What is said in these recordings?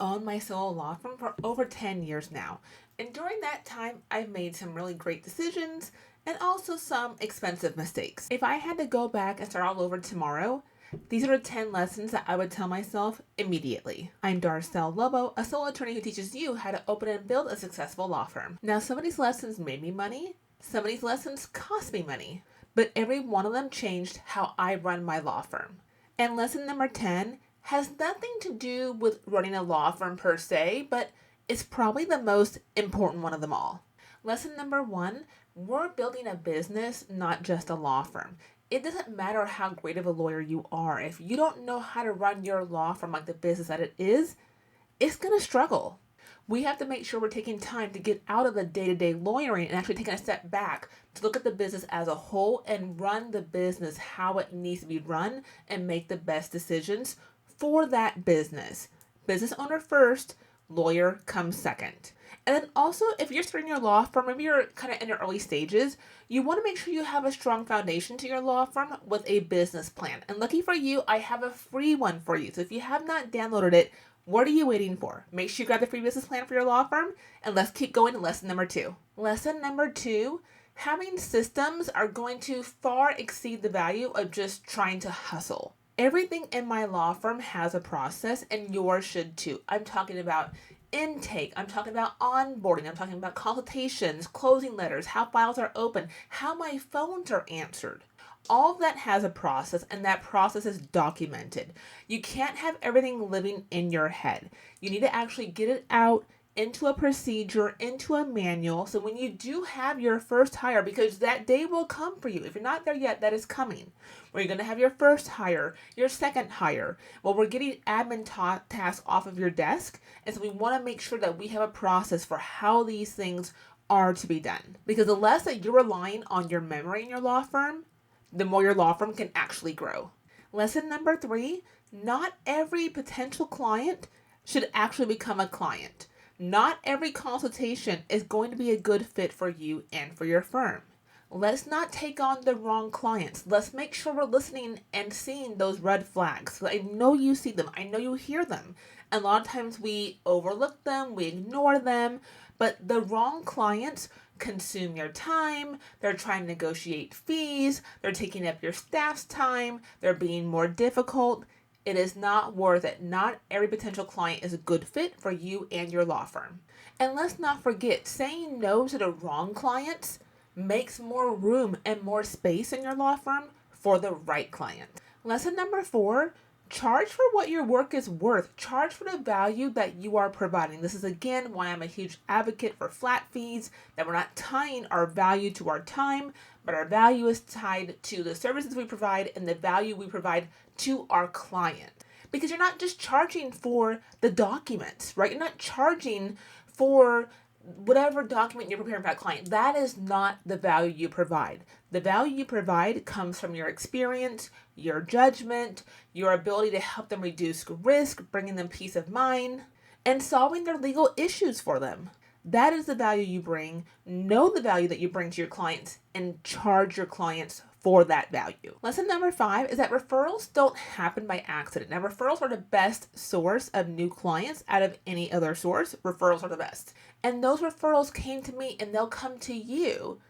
owned my solo law firm for over 10 years now, and during that time, I've made some really great decisions and also some expensive mistakes. If I had to go back and start all over tomorrow, these are the 10 lessons that I would tell myself immediately. I'm Darcel Lobo, a solo attorney who teaches you how to open and build a successful law firm. Now, some of these lessons made me money, some of these lessons cost me money, but every one of them changed how I run my law firm. And lesson number 10 has nothing to do with running a law firm per se, but it's probably the most important one of them all. Lesson number 1, we're building a business, not just a law firm. It doesn't matter how great of a lawyer you are. If you don't know how to run your law firm like the business that it is, it's going to struggle. We have to make sure we're taking time to get out of the day-to-day lawyering and actually taking a step back to look at the business as a whole and run the business how it needs to be run and make the best decisions for that business. Business owner first, lawyer comes second. And then also, if you're starting your law firm, maybe you're kind of in your early stages, you want to make sure you have a strong foundation to your law firm with a business plan. And lucky for you, I have a free one for you. So if you have not downloaded it, what are you waiting for? Make sure you grab the free business plan for your law firm, and let's keep going to lesson number 2. Lesson number 2, having systems are going to far exceed the value of just trying to hustle. Everything in my law firm has a process, and yours should too. I'm talking about intake, I'm talking about onboarding, I'm talking about consultations, closing letters, how files are open, how my phones are answered. All of that has a process, and that process is documented. You can't have everything living in your head. You need to actually get it out into a procedure, into a manual, so when you do have your first hire, because that day will come for you. If you're not there yet, that is coming. Where you're going to have your first hire, your second hire. Well, we're getting admin tasks off of your desk, and so we want to make sure that we have a process for how these things are to be done. Because the less that you're relying on your memory in your law firm, the more your law firm can actually grow. Lesson number 3, not every potential client should actually become a client. Not every consultation is going to be a good fit for you and for your firm. Let's not take on the wrong clients. Let's make sure we're listening and seeing those red flags. I know you see them. I know you hear them. And a lot of times we overlook them, we ignore them, but the wrong clients consume your time, they're trying to negotiate fees, they're taking up your staff's time, they're being more difficult. It is not worth it. Not every potential client is a good fit for you and your law firm. And let's not forget, saying no to the wrong clients makes more room and more space in your law firm for the right client. Lesson number 4, charge for what your work is worth. Charge for the value that you are providing. This is again why I'm a huge advocate for flat fees, that we're not tying our value to our time, but our value is tied to the services we provide and the value we provide to our client. Because you're not just charging for the documents, right? You're not charging for whatever document you're preparing for that client. That is not the value you provide. The value you provide comes from your experience, your judgment, your ability to help them reduce risk, bringing them peace of mind, and solving their legal issues for them. That is the value you bring. Know the value that you bring to your clients and charge your clients for that value. Lesson number 5 is that referrals don't happen by accident. Now, referrals are the best source of new clients out of any other source. Referrals are the best. And those referrals came to me, and they'll come to you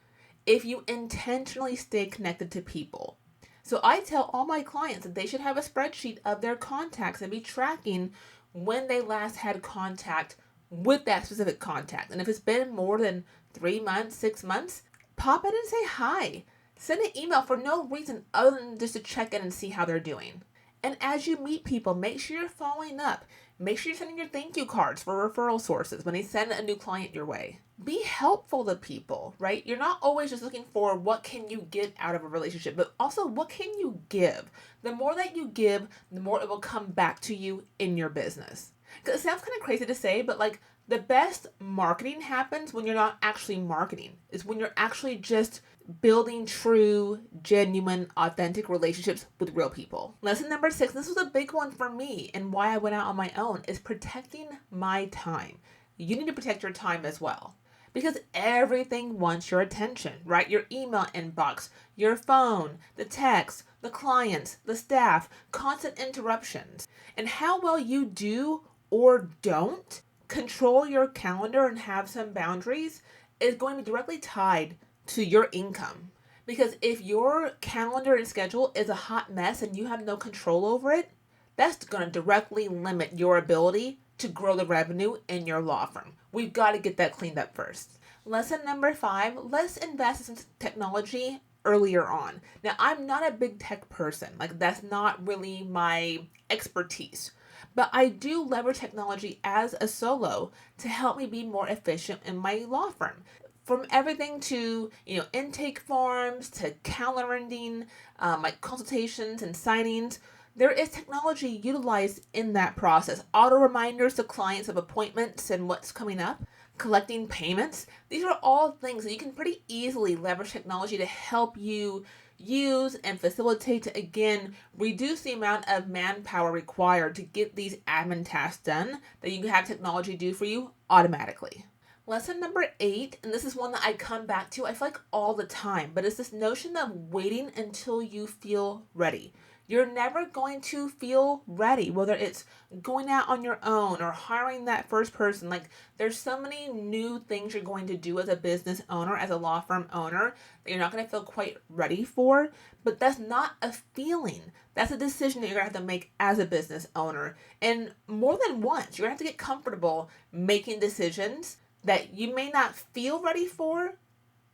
if you intentionally stay connected to people. So I tell all my clients that they should have a spreadsheet of their contacts and be tracking when they last had contact with that specific contact. And if it's been more than 3 months, 6 months, pop in and say hi. Send an email for no reason other than just to check in and see how they're doing. And as you meet people, make sure you're following up. Make sure you're sending your thank you cards for referral sources when they send a new client your way. Be helpful to people, right? You're not always just looking for what can you get out of a relationship, but also what can you give? The more that you give, the more it will come back to you in your business. Because it sounds kind of crazy to say, but like the best marketing happens when you're not actually marketing. It's when you're actually just building true, genuine, authentic relationships with real people. Lesson number 6, this was a big one for me and why I went out on my own, is protecting my time. You need to protect your time as well. Because everything wants your attention, right? Your email inbox, your phone, the text, the clients, the staff, constant interruptions. And how well you do or don't control your calendar and have some boundaries is going to be directly tied to your income. Because if your calendar and schedule is a hot mess and you have no control over it, that's going to directly limit your ability to grow the revenue in your law firm. We've got to get that cleaned up first. Lesson number 5, let's invest in technology earlier on. Now, I'm not a big tech person. Like, that's not really my expertise. But I do leverage technology as a solo to help me be more efficient in my law firm. From everything to, intake forms to calendaring, like consultations and signings, there is technology utilized in that process. Auto reminders to clients of appointments and what's coming up, collecting payments. These are all things that you can pretty easily leverage technology to help you use and facilitate to, again, reduce the amount of manpower required to get these admin tasks done that you can have technology do for you automatically. Lesson number 8, and this is one that I come back to, I feel like all the time, but it's this notion of waiting until you feel ready. You're never going to feel ready, whether it's going out on your own or hiring that first person. Like, there's so many new things you're going to do as a business owner, as a law firm owner, that you're not going to feel quite ready for. But that's not a feeling. That's a decision that you're going to have to make as a business owner. And more than once, you're going to have to get comfortable making decisions that you may not feel ready for,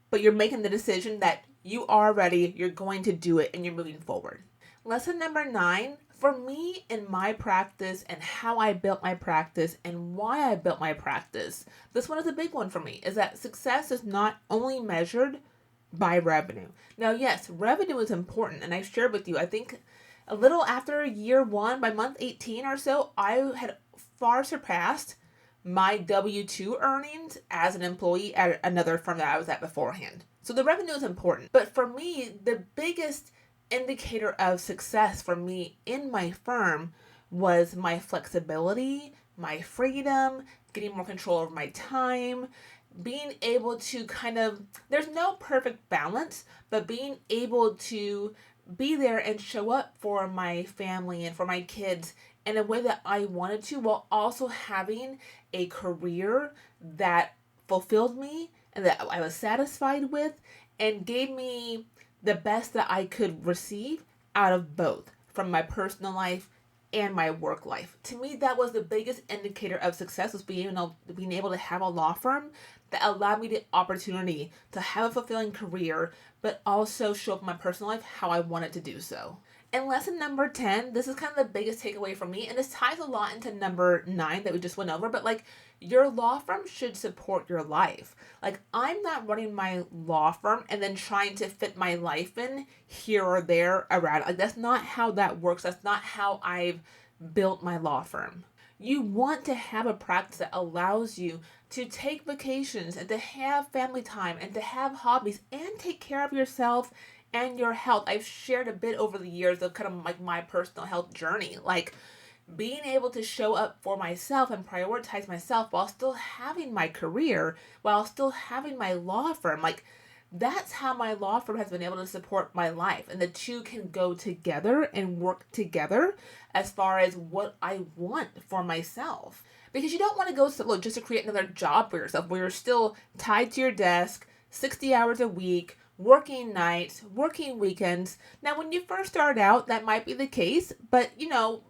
but you're making the decision that you are ready, you're going to do it, and you're moving forward. Lesson number 9, for me in my practice and how I built my practice and why I built my practice, this one is a big one for me, is that success is not only measured by revenue. Now, yes, revenue is important, and I've shared with you, I think a little after year 1, by month 18 or so, I had far surpassed my W-2 earnings as an employee at another firm that I was at beforehand. So the revenue is important. But for me, the biggest indicator of success for me in my firm was my flexibility, my freedom, getting more control over my time, being able to there's no perfect balance, but being able to be there and show up for my family and for my kids in a way that I wanted to, while also having a career that fulfilled me and that I was satisfied with and gave me the best that I could receive out of both, from my personal life and my work life. To me, that was the biggest indicator of success, was being able to have a law firm that allowed me the opportunity to have a fulfilling career, but also show up in my personal life how I wanted to do so. And lesson number 10, this is kind of the biggest takeaway for me, and this ties a lot into number 9 that we just went over, but your law firm should support your life. I'm not running my law firm and then trying to fit my life in here or there around. That's not how that works. That's not how I've built my law firm. You want to have a practice that allows you to take vacations and to have family time and to have hobbies and take care of yourself and your health. I've shared a bit over the years of my personal health journey, being able to show up for myself and prioritize myself while still having my career, while still having my law firm. That's how my law firm has been able to support my life, and the two can go together and work together as far as what I want for myself. Because you don't want to go solo just to create another job for yourself where you're still tied to your desk 60 hours a week, working nights, working weekends. Now, when you first start out, that might be the case, but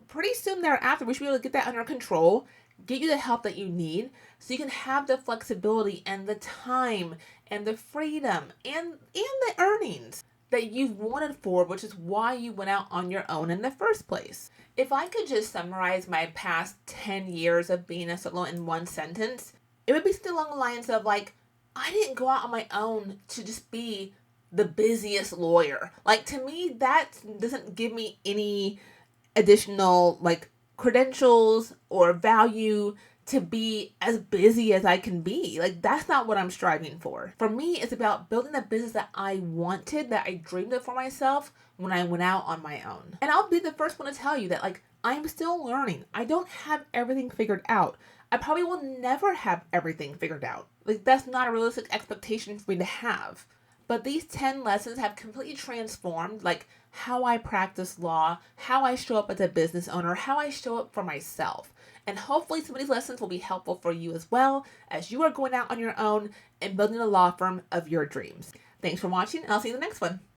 pretty soon thereafter, we should be able to get that under control, get you the help that you need, so you can have the flexibility and the time and the freedom and the earnings that you've wanted for, which is why you went out on your own in the first place. If I could just summarize my past 10 years of being a solo in one sentence, it would be something along the lines of I didn't go out on my own to just be the busiest lawyer. To me, that doesn't give me any additional credentials or value to be as busy as I can be. That's not what I'm striving for. For me, it's about building a business that I wanted, that I dreamed of for myself when I went out on my own. And I'll be the first one to tell you that I'm still learning. I don't have everything figured out. I probably will never have everything figured out. That's not a realistic expectation for me to have. But these 10 lessons have completely transformed like how I practice law, how I show up as a business owner, how I show up for myself. And hopefully some of these lessons will be helpful for you as well as you are going out on your own and building a law firm of your dreams. Thanks for watching, and I'll see you in the next one.